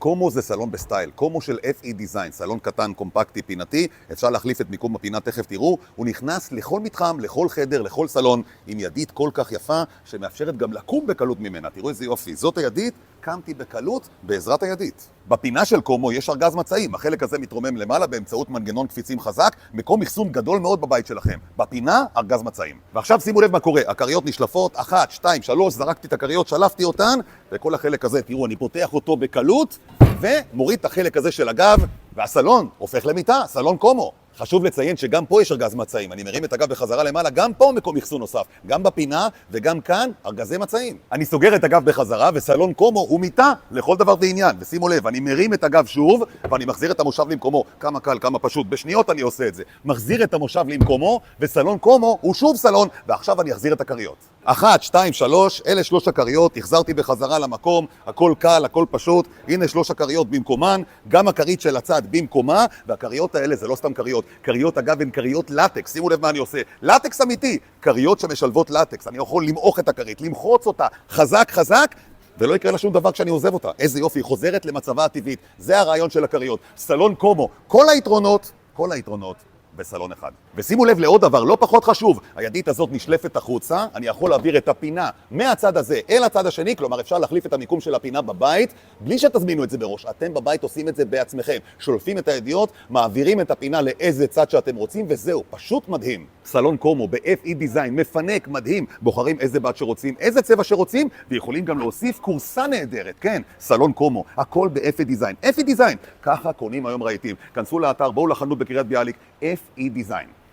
קומו זה סלון בסטייל, קומו של FE Design, סלון קטן, קומפקטי, פינתי, אפשר להחליף את מיקום הפינה, תכף תראו, הוא נכנס לכל מתחם, לכל חדר, לכל סלון, עם ידית כל כך יפה, שמאפשרת גם לקום בקלות ממנה. תראו איזה יופי, זאת הידית, קמתי בקלות בעזרת הידית. בפינה של קומו יש ארגז מצעים, החלק הזה מתרומם למעלה באמצעות מנגנון קפיצים חזק, מקום אחסון גדול מאוד בבית שלכם. בפינה, ארגז מצעים. ועכשיו שימו לב מה קורה, הכריות נשלפות, 1, 2, 3, זרקתי את הכריות, שלפתי אותן, וכל החלק הזה, תראו, אני פותח אותו בקלות, ומוריד את החלק הזה של הגב, והסלון הופך למיטה, סלון קומו. חשוב לציין שגם פה יש ארגז מצעים, אני מרים את הגב בחזרה למעלה, גם פה מקום אחסון נוסף, גם בפינה וגם כאן ארגזי מצעים. אני סוגר את הגב בחזרה וסלון קומו הוא מיטה לכל דבר ועניין. ושימו לב, אני מרים את הגב שוב ואני מחזיר את המושב למקומו. כמה קל, כמה פשוט, בשניות אני עושה את זה. מחזיר את המושב למקומו וסלון קומו הוא שוב סלון, ועכשיו אני אחזיר את הכריות. 1, 2, 3, אלה 3 הכריות, החזרתי בחזרה למקום, הכל קל, הכל פשוט. הנה 3 הכריות במקומן, גם הכרית של הצד במקומה, והכריות האלה זה לא סתם כריות. כריות אגב הן כריות לטקס, שימו לב מה אני עושה. לטקס אמיתי, כריות שמשלבות לטקס. אני יכול למעוך את הכרית, למחוץ אותה חזק חזק, ולא יקרה לה שום דבר כשאני עוזב אותה. איזה יופי, היא חוזרת למצבה הטבעית. זה הרעיון של הכריות. סלון קומו, כל היתרונות בסלון אחד. ושימו לב לעוד דבר, לא פחות חשוב, הידית הזאת נשלפת החוצה, אני יכול להעביר את הפינה מהצד הזה אל הצד השני, כלומר אפשר להחליף את המיקום של הפינה בבית, בלי שתזמינו את זה בראש, אתם בבית עושים את זה בעצמכם, שולפים את הידיות, מעבירים את הפינה לאיזה צד שאתם רוצים, וזהו, פשוט מדהים. סלון קומו ב-FE Design, מפנק, מדהים, בוחרים איזה בת שרוצים, איזה צבע שרוצים, ויכולים גם להוסיף קורסה נהדרת, כן, סלון קומו, הכל ב-FE Design. FE Design, ככה קונים היום רהיטים. כנסו לאתר, בואו לחנות בקריית ביאליק, FE Design.